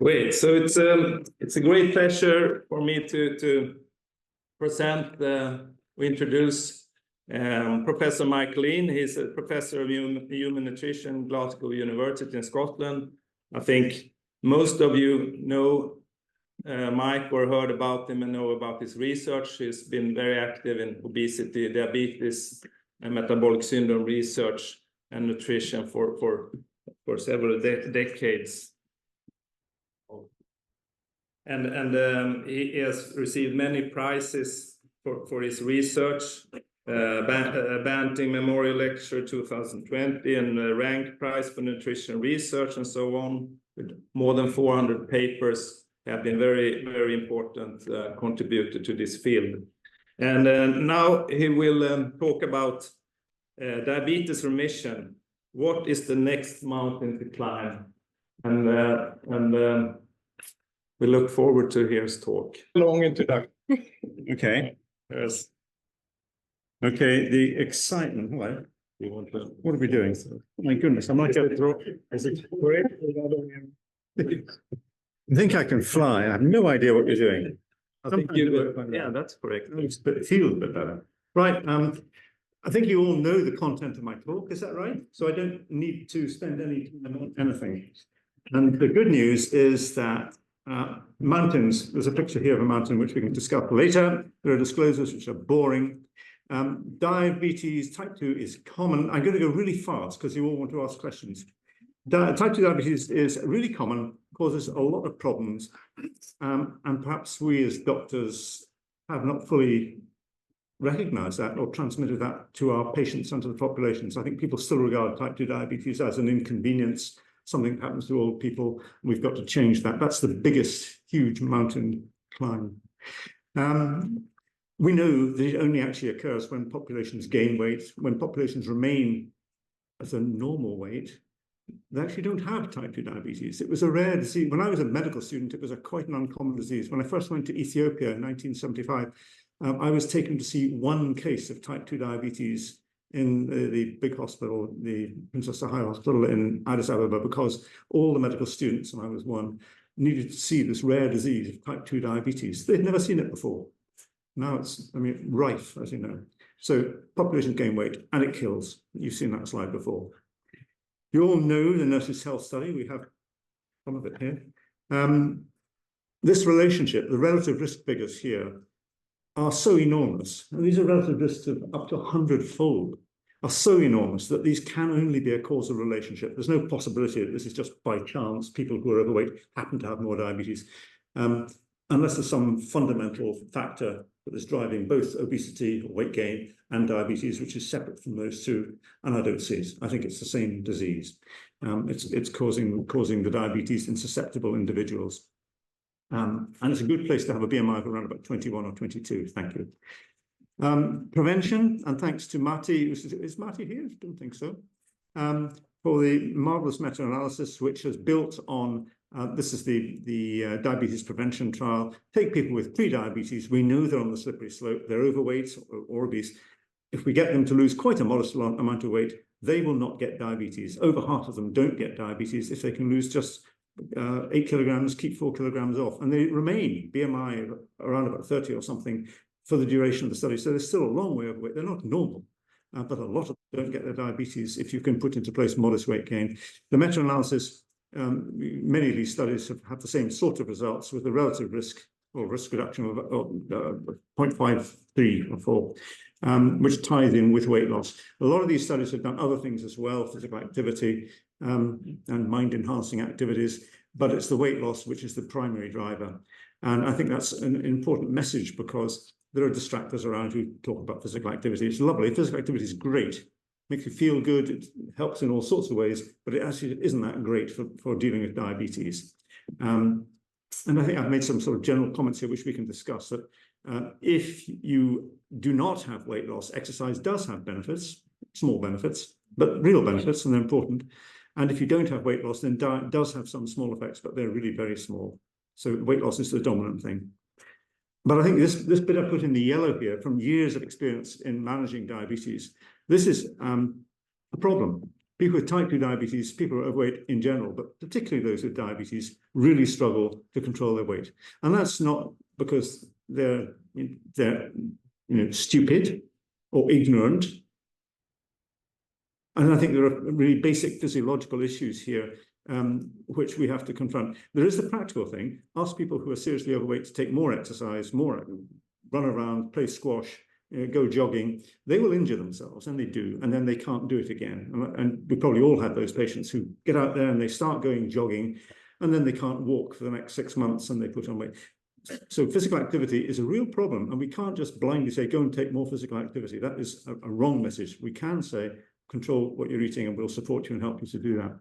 Great. So it's a great pleasure for me to present we introduce Professor Michael Lean. He's a professor of human nutrition, Glasgow University in Scotland. I think most of you know Mike or heard about him and know about his research. He's been very active in obesity, diabetes, and metabolic syndrome research and nutrition for several decades. And he has received many prizes for his research, Banting Memorial Lecture 2020, and a Rank Prize for Nutrition Research, and so on. With more than 400 papers, have been very, very important contributor to this field. And now he will talk about diabetes remission. What is the next mountain to climb? And we look forward to hear his talk. Long introduction. Okay. Yes. Okay, the excitement. Hello. You want to... What are we doing? Oh my goodness, I might get it wrong. Is it correct? I think I can fly. I have no idea what you're doing. I think you... Yeah, that's correct. It feels a bit better. Right. I think you all know the content of my talk. Is that right? So I don't need to spend any time on anything. And the good news is that mountains, there's a picture here of a mountain which we can discuss later. There are disclosures which are boring. Diabetes type 2 is common. I'm going to go really fast because you all want to ask questions. Type 2 diabetes is really common, causes a lot of problems, and perhaps we as doctors have not fully recognized that or transmitted that to our patients and to the populations. I think people still regard type 2 diabetes as an inconvenience, something that happens to old people. We've got to change that. That's the biggest, huge mountain climb. We know that it only actually occurs when populations gain weight. When populations remain at a normal weight, they actually don't have type 2 diabetes. It was a rare disease. When I was a medical student, it was quite an uncommon disease. When I first went to Ethiopia in 1975, I was taken to see one case of type 2 diabetes in the big hospital, the Princess Sahai Hospital in Addis Ababa, because all the medical students, and I was one, needed to see this rare disease of type 2 diabetes. They'd never seen it before. Now it's, I mean, rife, as you know. So population gain weight, and it kills. You've seen that slide before. You all know the Nurses' Health Study. We have some of it here. This relationship, the relative risk figures here, are so enormous, and these are relative risks of up to 100-fold, are so enormous that these can only be a causal relationship. There's no possibility that this is just by chance people who are overweight happen to have more diabetes, unless there's some fundamental factor that is driving both obesity or weight gain and diabetes, which is separate from those two, and I don't see it. I think it's the same disease. It's causing the diabetes in susceptible individuals. And it's a good place to have a BMI of around about 21 or 22. Thank you. Prevention, and thanks to Matti. Is Matti here? I don't think so. For the marvelous meta-analysis, which has built on, this is the diabetes prevention trial. Take people with pre-diabetes. We know they're on the slippery slope. They're overweight or obese. If we get them to lose quite a modest amount of weight, they will not get diabetes. Over half of them don't get diabetes if they can lose just 8 kilograms, keep 4 kilograms off, and they remain BMI around about 30 or something for the duration of the study. So they're still a long way overweight. They're not normal, but a lot of them don't get their diabetes if you can put into place modest weight gain. The meta-analysis, many of these studies have the same sort of results with a relative risk or risk reduction of 0.53 or 4, which ties in with weight loss. A lot of these studies have done other things as well, physical activity, and mind-enhancing activities, but it's the weight loss which is the primary driver. And I think that's an important message because there are distractors around who talk about physical activity. It's lovely. Physical activity is great. Makes you feel good. It helps in all sorts of ways, but it actually isn't that great for dealing with diabetes. And I think I've made some sort of general comments here which we can discuss, that if you do not have weight loss, exercise does have benefits, small benefits, but real benefits, and they're important. And if you don't have weight loss, then diet does have some small effects, but they're really very small. So weight loss is the dominant thing. But I think this bit I put in the yellow here, from years of experience in managing diabetes, this is a problem. People with type 2 diabetes, people who are overweight in general, but particularly those with diabetes, really struggle to control their weight. And that's not because they're stupid or ignorant. And I think there are really basic physiological issues here, which we have to confront. There is the practical thing. Ask people who are seriously overweight to take more exercise, more run around, play squash, go jogging. They will injure themselves, and they do, and then they can't do it again. And we probably all have those patients who get out there and they start going jogging, and then they can't walk for the next 6 months and they put on weight. So physical activity is a real problem, and we can't just blindly say, go and take more physical activity. That is a wrong message. We can say, control what you're eating and we'll support you and help you to do that.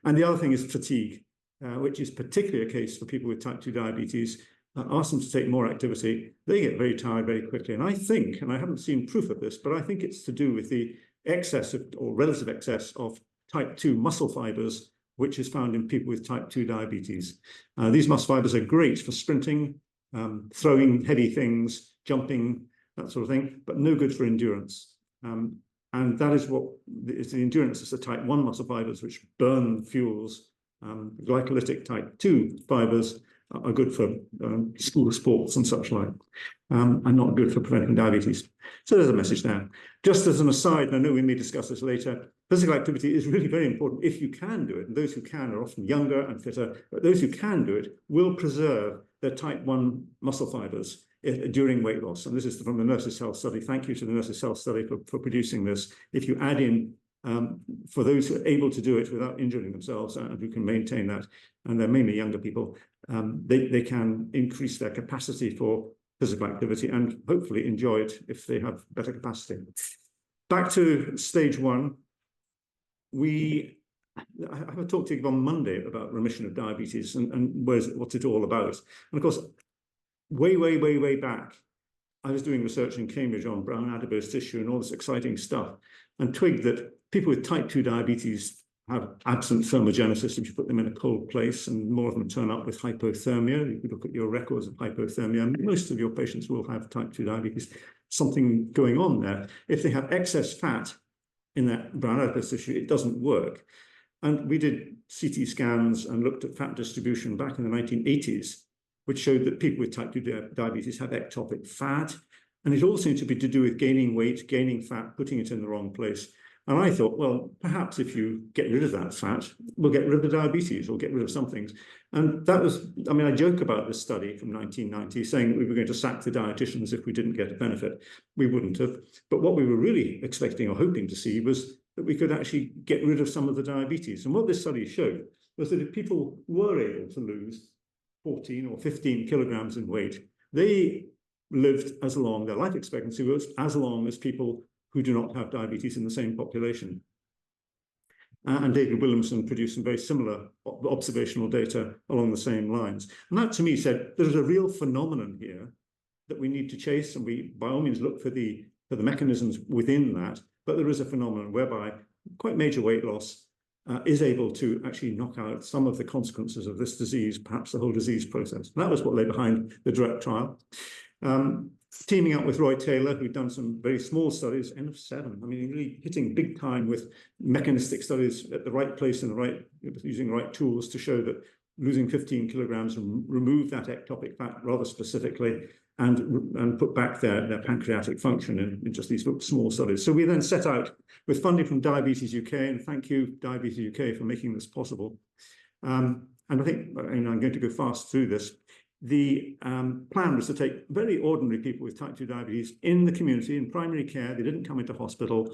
And the other thing is fatigue, which is particularly a case for people with type 2 diabetes. Ask them to take more activity. They get very tired very quickly. And I think, and I haven't seen proof of this, but I think it's to do with the excess of, or relative excess of type 2 muscle fibers, which is found in people with type 2 diabetes. These muscle fibers are great for sprinting, throwing heavy things, jumping, that sort of thing, but no good for endurance. And that is what is the endurance. It's the type 1 muscle fibers which burn fuels. Glycolytic type 2 fibers are good for school sports and such like, and not good for preventing diabetes. So there's a message there. Just as an aside, and I know we may discuss this later, physical activity is really very important if you can do it. And those who can are often younger and fitter, but those who can do it will preserve their type 1 muscle fibers during weight loss. And this is from the Nurses' Health Study. Thank you to the Nurses' Health Study for producing this. If you add in, for those who are able to do it without injuring themselves and who can maintain that, and they're mainly younger people, they can increase their capacity for physical activity and hopefully enjoy it if they have better capacity. Back to stage 1. I have a talk to you on Monday about remission of diabetes and what's it all about. And of course, way back, I was doing research in Cambridge on brown adipose tissue and all this exciting stuff, and twigged that people with type 2 diabetes have absent thermogenesis if you put them in a cold place, and more of them turn up with hypothermia. You could look at your records of hypothermia, and most of your patients will have type 2 diabetes, something going on there. If they have excess fat in that brown adipose tissue, it doesn't work. And we did CT scans and looked at fat distribution back in the 1980s, which showed that people with type 2 diabetes have ectopic fat. And it all seemed to be to do with gaining weight, gaining fat, putting it in the wrong place. And I thought, well, perhaps if you get rid of that fat, we'll get rid of the diabetes or get rid of some things. And that was, I mean, I joke about this study from 1990 saying that we were going to sack the dietitians if we didn't get a benefit. We wouldn't have. But what we were really expecting or hoping to see was that we could actually get rid of some of the diabetes. And what this study showed was that if people were able to lose 14 or 15 kilograms in weight, they lived as long, their life expectancy was as long as people who do not have diabetes in the same population. And David Williamson produced some very similar observational data along the same lines. And that to me said there's a real phenomenon here that we need to chase, and we by all means look for the mechanisms within that, but there is a phenomenon whereby quite major weight loss is able to actually knock out some of the consequences of this disease, perhaps the whole disease process. And that was what lay behind the DIRECT trial. Teaming up with Roy Taylor, who'd done some very small studies, N of 7. I mean, really hitting big time with mechanistic studies at the right place and the right, using the right tools to show that losing 15 kilograms and remove that ectopic fat rather specifically and put back their pancreatic function in just these small studies. So we then set out with funding from Diabetes UK, and thank you, Diabetes UK, for making this possible. And I think, and I'm going to go fast through this, the plan was to take very ordinary people with type 2 diabetes in the community, in primary care. They didn't come into hospital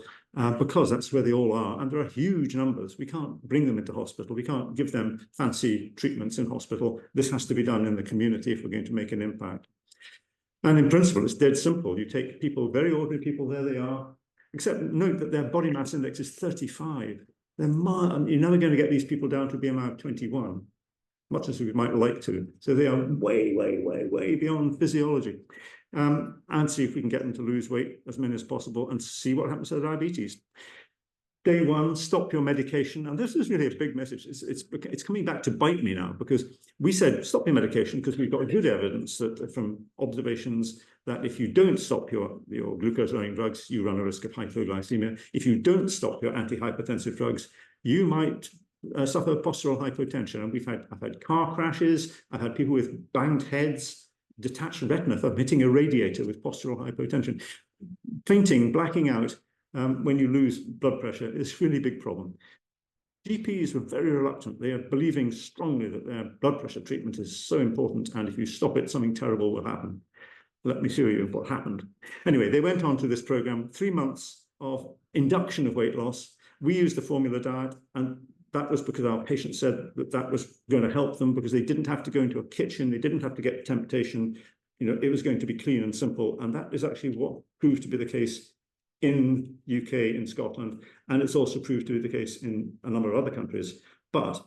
because that's where they all are. And there are huge numbers. We can't bring them into hospital. We can't give them fancy treatments in hospital. This has to be done in the community if we're going to make an impact. And in principle, it's dead simple. You take people, very ordinary people, there they are, except note that their body mass index is 35. You're never going to get these people down to a BMI of 21. Much as we might like to. So they are way beyond physiology. And see if we can get them to lose weight, as many as possible, and see what happens to diabetes. Day 1, stop your medication. And this is really a big message. It's coming back to bite me now, because we said stop your medication because we've got good evidence that from observations that if you don't stop your glucose-lowering drugs, you run a risk of hypoglycemia. If you don't stop your antihypertensive drugs, you might suffer postural hypotension. And I've had car crashes, I've had people with banged heads, detached retina from hitting a radiator with postural hypotension. Fainting, blacking out when you lose blood pressure is a really big problem. GPs were very reluctant. They are believing strongly that their blood pressure treatment is so important, and if you stop it, something terrible will happen. Let me show you what happened. Anyway, they went on to this program, 3 months of induction of weight loss. We used the formula diet, and that was because our patients said that that was going to help them, because they didn't have to go into a kitchen, they didn't have to get temptation. You know, it was going to be clean and simple, and that is actually what proved to be the case in UK, in Scotland, and it's also proved to be the case in a number of other countries. But,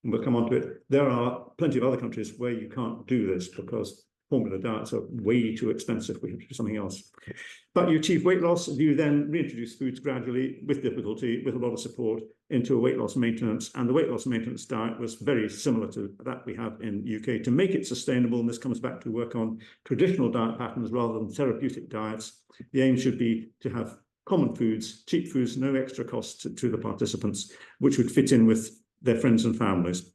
and we'll come on to it, there are plenty of other countries where you can't do this because formula diets are way too expensive. We have to do something else. But you achieve weight loss, you then reintroduce foods gradually, with difficulty, with a lot of support, into a weight loss maintenance. And the weight loss maintenance diet was very similar to that we have in UK. To make it sustainable, and this comes back to work on traditional diet patterns rather than therapeutic diets, the aim should be to have common foods, cheap foods, no extra cost to the participants, which would fit in with their friends and families.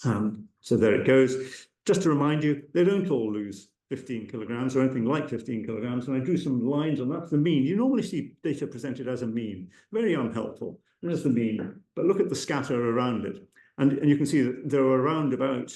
So there it goes. Just to remind you, they don't all lose 15 kilograms or anything like 15 kilograms. And I drew some lines on that, the mean. You normally see data presented as a mean, very unhelpful. There's the mean, but look at the scatter around it. And you can see that there are around about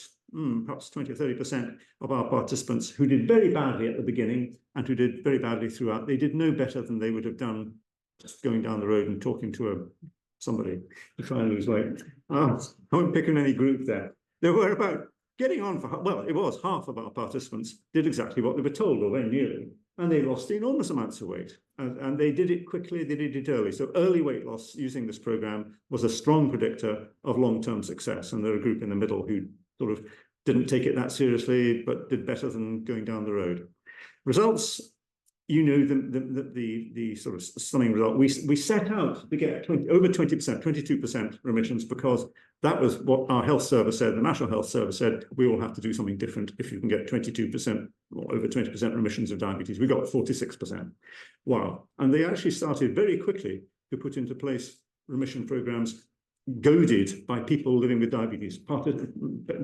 perhaps 20 or 30% of our participants who did very badly at the beginning and who did very badly throughout. They did no better than they would have done just going down the road and talking to somebody to try and lose weight. I won't pick on any group there. There were about getting on for, well, it was half of our participants did exactly what they were told, or very nearly, and they lost enormous amounts of weight. And they did it quickly, they did it early. So early weight loss using this program was a strong predictor of long-term success. And there are a group in the middle who sort of didn't take it that seriously, but did better than going down the road. Results, you know, the sort of stunning result. We set out to get over 20%, 22% remissions, because that was what our health service said. The National Health Service said, we will have to do something different if you can get 22% or over 20% remissions of diabetes. We got 46%. Wow. And they actually started very quickly to put into place remission programs goaded by people living with diabetes,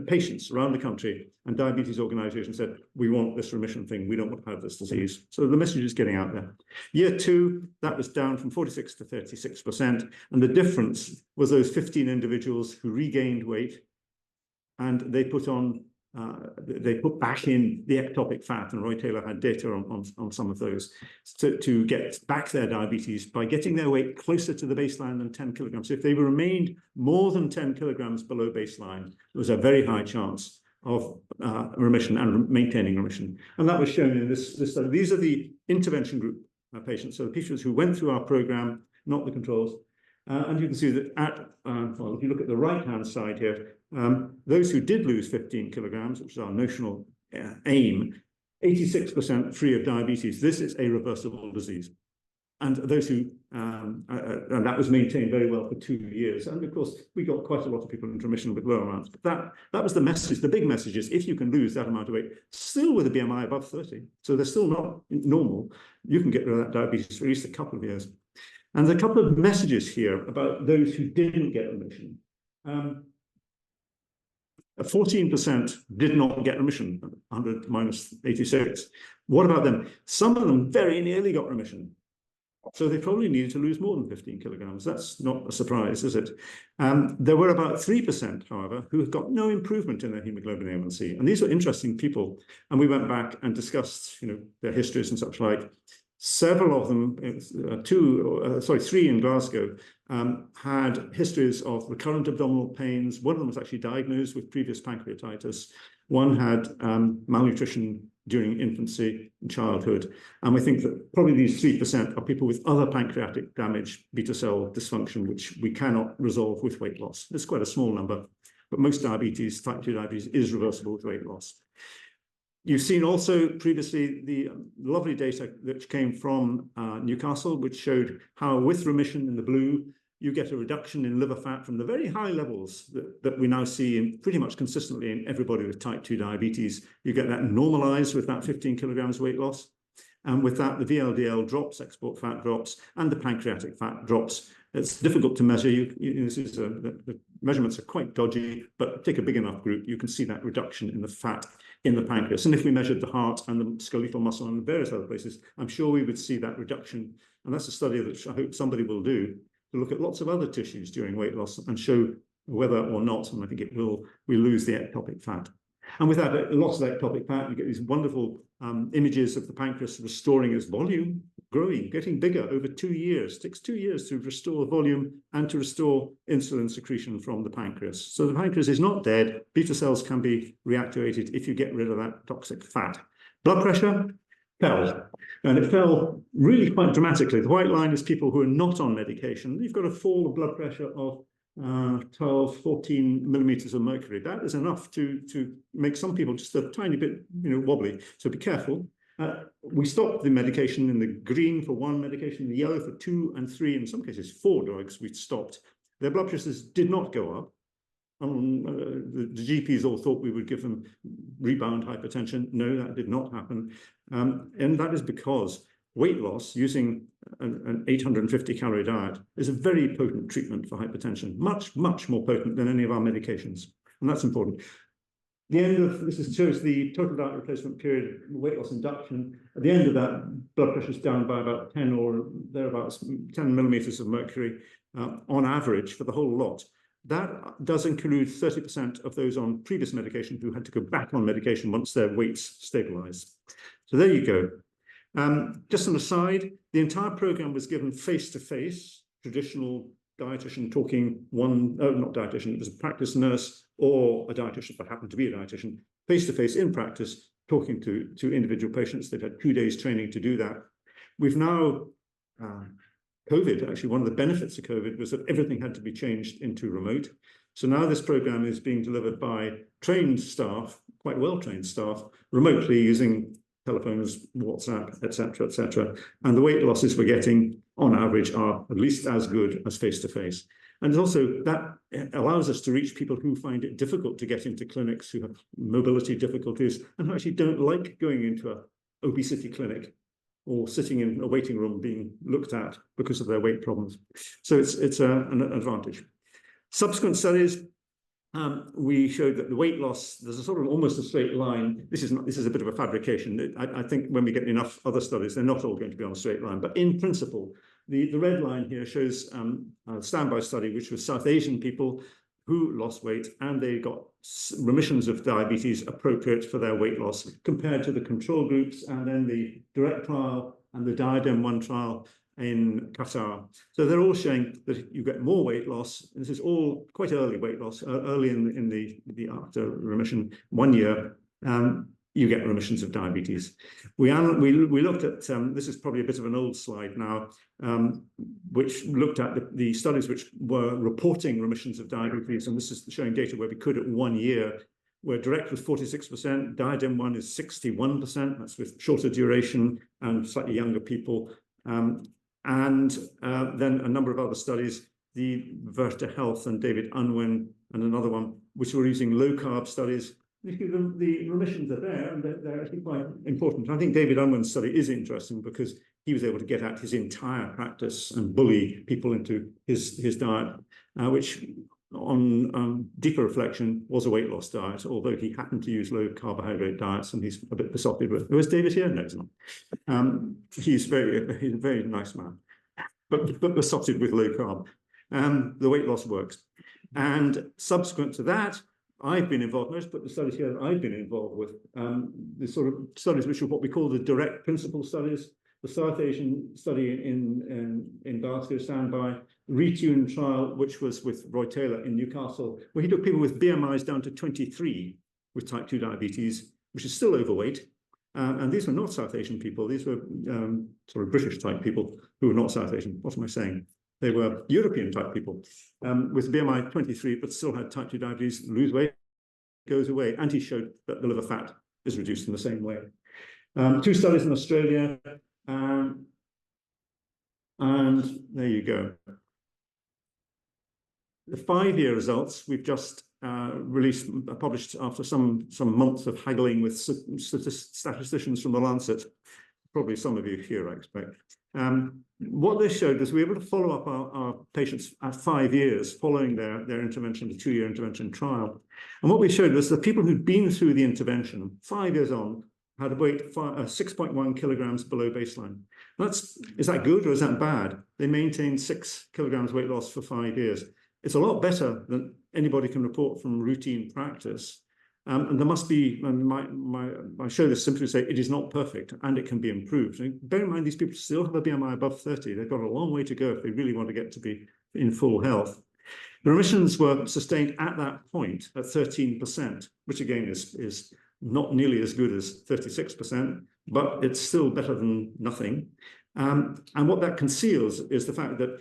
patients around the country, and diabetes organizations said, we want this remission thing, we don't want to have this disease. So the message is getting out there. Year 2, that was down from 46 to 36%, and the difference was those 15 individuals who regained weight, and they put back in the ectopic fat, and Roy Taylor had data on some of those, to get back their diabetes by getting their weight closer to the baseline than 10 kilograms. So if they remained more than 10 kilograms below baseline, there was a very high chance of remission and maintaining remission. And that was shown in this study. These are the intervention group patients, so the patients who went through our program, not the controls. And you can see that well, if you look at the right-hand side here, those who did lose 15 kilograms, which is our notional aim, 86% free of diabetes. This is a reversible disease. And those who, and that was maintained very well for 2 years. And of course, we got quite a lot of people into remission with lower amounts. But that was the message. The big message is, if you can lose that amount of weight, still with a BMI above 30, so they're still not normal, you can get rid of that diabetes for at least a couple of years. And there's a couple of messages here about those who didn't get remission. 14% did not get remission, 100 minus 86. What about them? Some of them very nearly got remission. So they probably needed to lose more than 15 kilograms. That's not a surprise, is it? There were about 3%, however, who got no improvement in their hemoglobin A1C. And these were interesting people. And we went back and discussed, you know, their histories and such like. Several of them, 3 in Glasgow, had histories of recurrent abdominal pains. One of them was actually diagnosed with previous pancreatitis. One had malnutrition during infancy and childhood. And we think that probably these 3% are people with other pancreatic damage, beta cell dysfunction, which we cannot resolve with weight loss. It's quite a small number, but most diabetes, type 2 diabetes, is reversible with weight loss. You've seen also previously the lovely data that came from Newcastle, which showed how with remission in the blue, you get a reduction in liver fat from the very high levels that we now see in pretty much consistently in everybody with type 2 diabetes. You get that normalized with that 15 kilograms weight loss. And with that, the VLDL drops, export fat drops, and the pancreatic fat drops. It's difficult to measure. The measurements are quite dodgy, but take a big enough group, you can see that reduction in the fat in the pancreas. And if we measured the heart and the skeletal muscle and various other places, I'm sure we would see that reduction. And that's a study that I hope somebody will do, to look at lots of other tissues during weight loss and show whether or not, and I think it will, we lose the ectopic fat. And with that loss of ectopic fat, you get these wonderful images of the pancreas restoring its volume, growing, getting bigger over 2 years. It takes 2 years to restore volume and to restore insulin secretion from the pancreas. So the pancreas is not dead. Beta cells can be reactivated if you get rid of that toxic fat. Blood pressure fell, and it fell really quite dramatically. The white line is people who are not on medication. You've got a fall of blood pressure of 12, 14 millimeters of mercury. That is enough to make some people just a tiny bit, wobbly. So be careful. We stopped the medication in the green for 1 medication, in the yellow for 2 and 3, in some cases 4 drugs we stopped. Their blood pressures did not go up. The GPs all thought we would give them rebound hypertension. No, that did not happen. And that is because weight loss using an 850 calorie diet is a very potent treatment for hypertension, much, much more potent than any of our medications. And that's important. The end of this shows the total diet replacement period, weight loss induction. At the end of that, blood pressure is down by about 10 or thereabouts, 10 millimeters of mercury on average for the whole lot. That does include 30% of those on previous medication who had to go back on medication once their weights stabilized. So there you go. Just an aside, the entire program was given face-to-face, traditional dietitian talking not dietitian, it was a practice nurse or a dietitian that happened to be a dietitian, face-to-face in practice, talking to individual patients. They've had 2 days training to do that. We've now, COVID, actually one of the benefits of COVID was that everything had to be changed into remote. So now this program is being delivered by trained staff, quite well-trained staff, remotely using telephones, WhatsApp, etc., etc. And the weight losses we're getting on average are at least as good as face-to-face. And also that allows us to reach people who find it difficult to get into clinics, who have mobility difficulties, and who actually don't like going into an obesity clinic or sitting in a waiting room being looked at because of their weight problems. So it's an advantage. Subsequent studies, we showed that the weight loss, there's a sort of almost a straight line. This is a bit of a fabrication. I think when we get enough other studies, they're not all going to be on a straight line. But in principle, the red line here shows a standby study, which was South Asian people who lost weight, and they got remissions of diabetes appropriate for their weight loss compared to the control groups, and then the direct trial and the Diadem 1 trial in Qatar. So they're all showing that you get more weight loss. This is all quite early weight loss, early in the after remission, 1 year, you get remissions of diabetes. We looked at, this is probably a bit of an old slide now, which looked at the studies which were reporting remissions of diabetes, and this is showing data where we could at 1 year, where direct was 46%, Diadem 1 is 61%, that's with shorter duration and slightly younger people. And then a number of other studies, the Verta Health and David Unwin and another one, which were using low-carb studies. The remissions are there, and they're actually quite important. I think David Unwin's study is interesting because he was able to get at his entire practice and bully people into his diet, which on deeper reflection was a weight loss diet, although he happened to use low carbohydrate diets, and he's a bit besotted with. Was David here? No, he's not. He's a very nice man, but besotted with low carb. The weight loss works. And subsequent to that, I've been involved, most of the studies here that I've been involved with, the sort of studies which are what we call the direct principle studies, the South Asian study in Glasgow, standby, Retune trial, which was with Roy Taylor in Newcastle, where he took people with BMIs down to 23 with type 2 diabetes, which is still overweight. And these were not South Asian people. These were sort of British type people who were not South Asian. What am I saying? They were European type people with BMI 23, but still had type 2 diabetes, lose weight, goes away. And he showed that the liver fat is reduced in the same way. 2 studies in Australia, and there you go. The 5-year results we've just published after some months of haggling with statisticians from the Lancet. Probably some of you here, I expect. What they showed was we were able to follow up our patients at 5 years following their intervention, the 2-year intervention trial. And what we showed was the people who'd been through the intervention 5 years on had a weight 6.1 kilograms below baseline. Is that good or is that bad? They maintained 6 kilograms weight loss for 5 years. It's a lot better than anybody can report from routine practice. And there must be, I show this simply to say it is not perfect and it can be improved. And bear in mind, these people still have a BMI above 30. They've got a long way to go if they really want to get to be in full health. The remissions were sustained at that point at 13%, which again is not nearly as good as 36%, but it's still better than nothing. And what that conceals is the fact that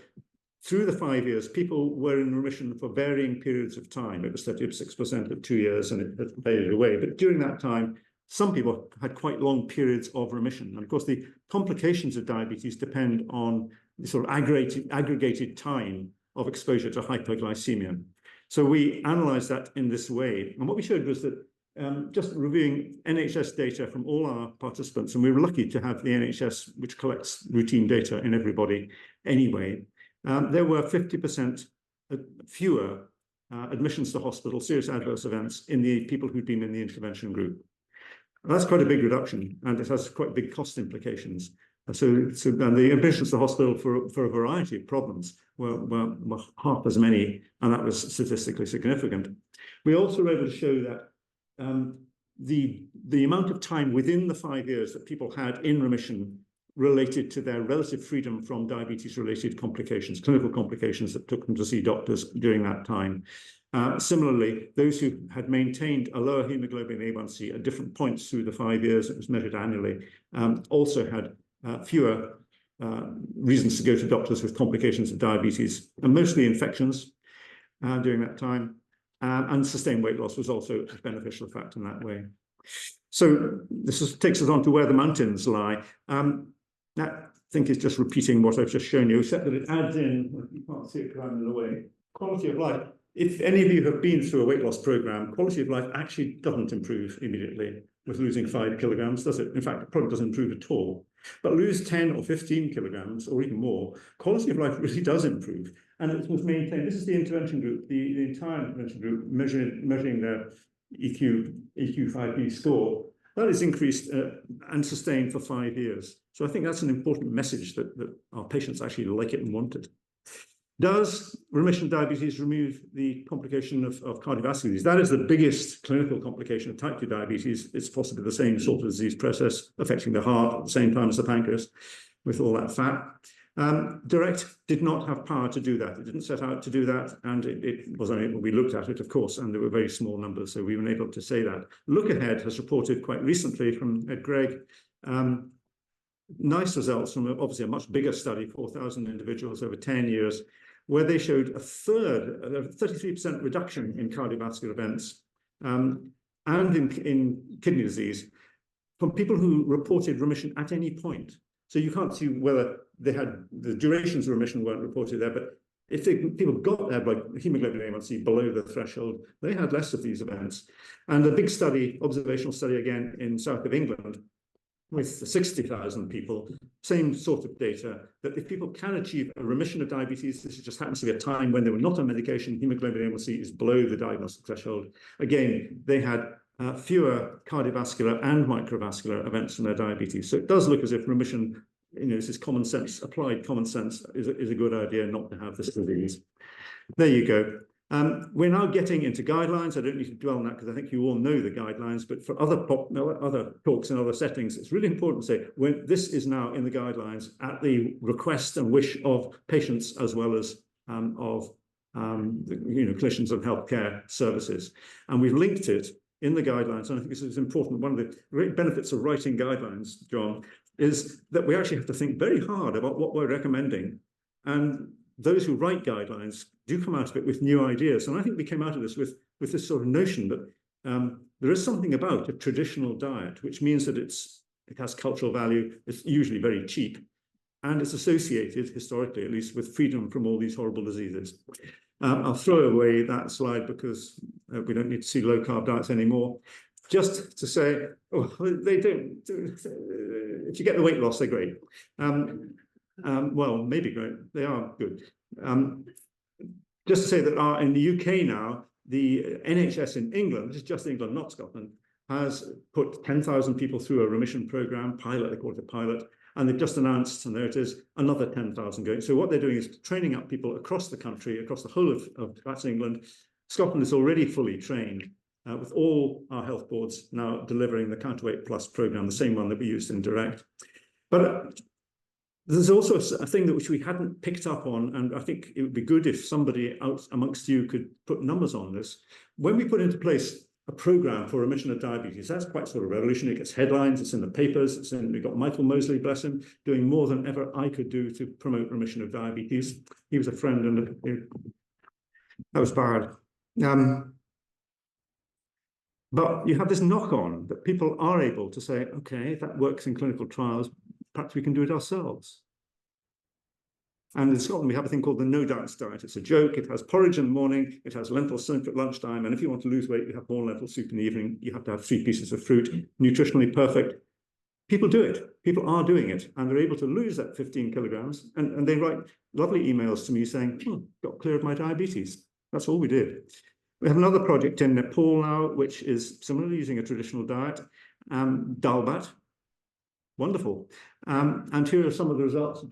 through the 5 years, people were in remission for varying periods of time. It was 36% at 2 years and it faded away. But during that time, some people had quite long periods of remission. And of course, the complications of diabetes depend on the sort of aggregated time of exposure to hypoglycemia. So we analyzed that in this way. And what we showed was that just reviewing NHS data from all our participants, and we were lucky to have the NHS, which collects routine data in everybody anyway, there were 50% fewer admissions to hospital, serious adverse events in the people who'd been in the intervention group. That's quite a big reduction, and it has quite big cost implications. And the admissions to hospital for a variety of problems were half as many, and that was statistically significant. We also were able to show that the amount of time within the 5 years that people had in remission related to their relative freedom from diabetes-related complications, clinical complications that took them to see doctors during that time. Similarly, those who had maintained a lower hemoglobin A1C at different points through the 5 years, it was measured annually, also had fewer reasons to go to doctors with complications of diabetes, and mostly infections during that time. And sustained weight loss was also a beneficial effect in that way. So this takes us on to where the mountains lie. That, I think, is just repeating what I've just shown you, except that it adds in, you can't see it because I'm in the way, quality of life. If any of you have been through a weight loss program, quality of life actually doesn't improve immediately with losing 5 kilograms, does it? In fact, it probably doesn't improve at all. But lose 10 or 15 kilograms or even more, quality of life really does improve. And it was maintained. This is the intervention group, the entire intervention group measuring their EQ5B score. That is increased and sustained for 5 years. So I think that's an important message that our patients actually like it and want it. Does remission diabetes remove the complication of cardiovascular disease? That is the biggest clinical complication of type 2 diabetes. It's possibly the same sort of disease process affecting the heart at the same time as the pancreas with all that fat. Direct did not have power to do that. It didn't set out to do that, and it was unable. We looked at it, of course, and there were very small numbers, so we were unable to say that. Look Ahead has reported quite recently from Ed Gregg nice results from obviously a much bigger study, 4,000 individuals over 10 years, where they showed a 33% reduction in cardiovascular events and in kidney disease from people who reported remission at any point. So you can't see whether they had the durations of remission weren't reported there, but if people got their hemoglobin A1C below the threshold, they had less of these events. And a big study, observational study again in south of England, with 60,000 people, same sort of data, that if people can achieve a remission of diabetes, this just happens to be a time when they were not on medication, hemoglobin A1C is below the diagnostic threshold. Again, they had fewer cardiovascular and microvascular events from their diabetes. So it does look as if remission, this is common sense, applied common sense is a good idea not to have this disease. There you go. We're now getting into guidelines. I don't need to dwell on that because I think you all know the guidelines, but for other talks in other settings, it's really important to say when this is now in the guidelines at the request and wish of patients as well as of clinicians and healthcare services. And we've linked it in the guidelines, and I think this is important. One of the great benefits of writing guidelines, John, is that we actually have to think very hard about what we're recommending. And those who write guidelines do come out of it with new ideas. And I think we came out of this with this sort of notion that there is something about a traditional diet, which means that it has cultural value, it's usually very cheap, and it's associated, historically at least, with freedom from all these horrible diseases. I'll throw away that slide because we don't need to see low-carb diets anymore. Just to say, oh, they don't. If you get the weight loss, they're great. Well, maybe great. They are good. Just to say that in the UK now, the NHS in England, this is just England, not Scotland, has put 10,000 people through a remission program, pilot, they call it a pilot, and they've just announced, and there it is, another 10,000 going. So what they're doing is training up people across the country, across the whole of that's England. Scotland is already fully trained, with all our health boards now delivering the Counterweight Plus program, the same one that we used in Direct. But there's also a thing which we hadn't picked up on, and I think it would be good if somebody out amongst you could put numbers on this. When we put into place a program for remission of diabetes, that's quite sort of revolutionary. It gets headlines, it's in the papers, we've got Michael Mosley, bless him, doing more than ever I could do to promote remission of diabetes. He was a friend, and that was bad. But you have this knock-on that people are able to say, okay, if that works in clinical trials, perhaps we can do it ourselves. And in Scotland, we have a thing called the no diets diet. It's a joke. It has porridge in the morning. It has lentil soup at lunchtime. And if you want to lose weight, you have more lentil soup in the evening. You have to have 3 pieces of fruit, nutritionally perfect. People do it. People are doing it. And they're able to lose that 15 kilograms. And they write lovely emails to me saying, got clear of my diabetes. That's all we did. We have another project in Nepal now, which is similarly using a traditional diet, Dalbat. Wonderful. And here are some of the results.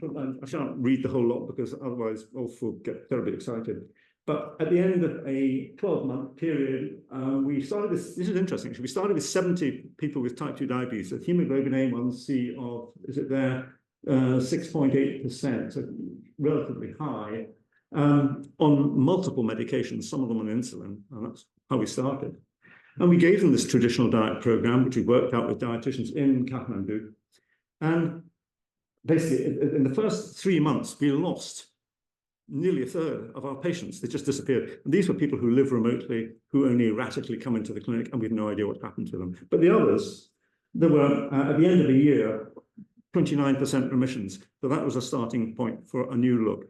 I shan't read the whole lot because otherwise all will get terribly excited. But at the end of a 12-month period, we started this is interesting, actually. We started with 70 people with type 2 diabetes, a hemoglobin A1C of, is it there, 6.8%, so relatively high, on multiple medications, some of them on insulin, and that's how we started. And we gave them this traditional diet program, which we worked out with dietitians in Kathmandu. And basically, in the first 3 months, we lost nearly a third of our patients. They just disappeared. And these were people who live remotely, who only erratically come into the clinic, and we had no idea what happened to them. But the others, there were, at the end of the year, 29% remissions. So that was a starting point for a new look.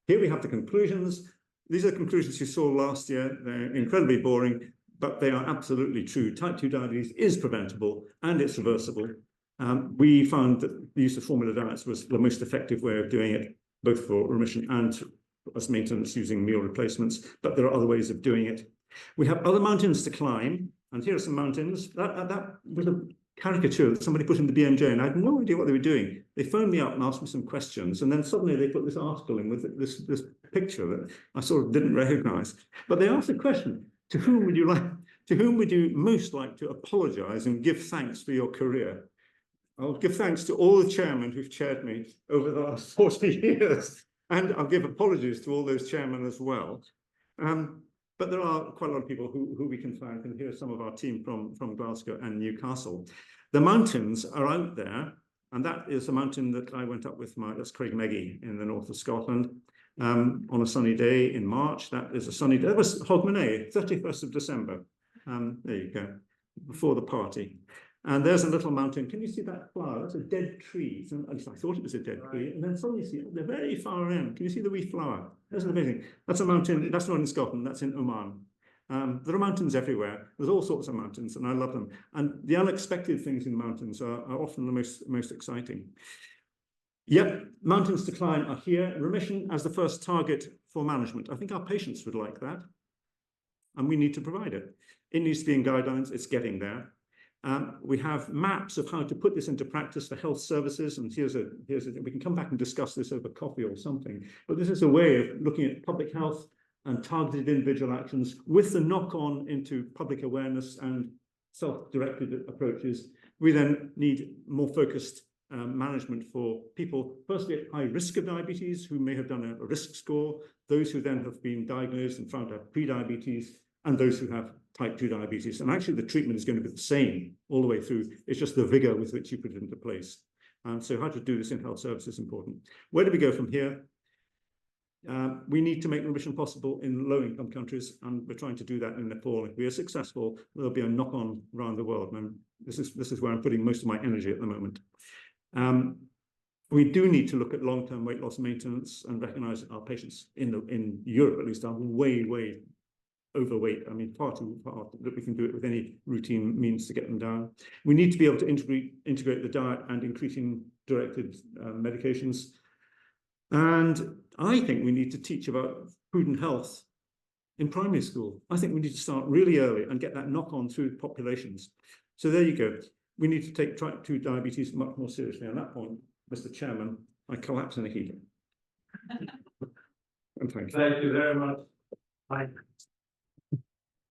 Here we have the conclusions. These are the conclusions you saw last year. They're incredibly boring, but they are absolutely true. Type 2 diabetes is preventable and it's reversible. We found that the use of formula diets was the most effective way of doing it, both for remission and as maintenance using meal replacements, but there are other ways of doing it. We have other mountains to climb, and here are some mountains. That was a caricature that somebody put in the BMJ, and I had no idea what they were doing. They phoned me up and asked me some questions, and then suddenly they put this article in with this picture that I sort of didn't recognize. But they asked the question, to whom would you most like to apologize and give thanks for your career? I'll give thanks to all the chairmen who've chaired me over the last 40 years, and I'll give apologies to all those chairmen as well. But there are quite a lot of people who we can thank, and here's some of our team from Glasgow and Newcastle. The mountains are out there, and that is a mountain that I went up with that's Craig Meggie in the north of Scotland on a sunny day in March. That is a sunny day. That was Hogmanay, 31st of December. There you go, before the party. And there's a little mountain. Can you see that flower? That's a dead tree. So, at least I thought it was a dead tree. And then suddenly you see they're very far in. Can you see the wee flower? That's amazing. That's a mountain. That's not in Scotland. That's in Oman. There are mountains everywhere. There's all sorts of mountains, and I love them. And the unexpected things in mountains are often the most exciting. Yep, mountains to climb are here. Remission as the first target for management. I think our patients would like that, and we need to provide it. It needs to be in guidelines. It's getting there. We have maps of how to put this into practice for health services, and we can come back and discuss this over coffee or something, but this is a way of looking at public health and targeted individual actions with the knock-on into public awareness and self-directed approaches. We then need more focused management for people, firstly at high risk of diabetes, who may have done a risk score, those who then have been diagnosed and found to have pre-diabetes, and those who have type 2 diabetes. And actually the treatment is going to be the same all the way through. It's just the vigor with which you put it into place. And so how to do this in health service is important. Where do we go from here? We need to make remission possible in low-income countries, and we're trying to do that in Nepal. If we are successful, there'll be a knock-on around the world. And this is where I'm putting most of my energy at the moment. we do need to look at long-term weight loss maintenance and recognise that our patients in Europe at least are way overweight. I mean, far too far that we can do it with any routine means to get them down. We need to be able to integrate the diet and increasing directed medications. And I think we need to teach about prudent health in primary school. I think we need to start really early and get that knock on through populations. So there you go. We need to take type 2 diabetes much more seriously. On that point, Mr. Chairman, I collapse in a heap. And thank you. Thank you very much. Bye.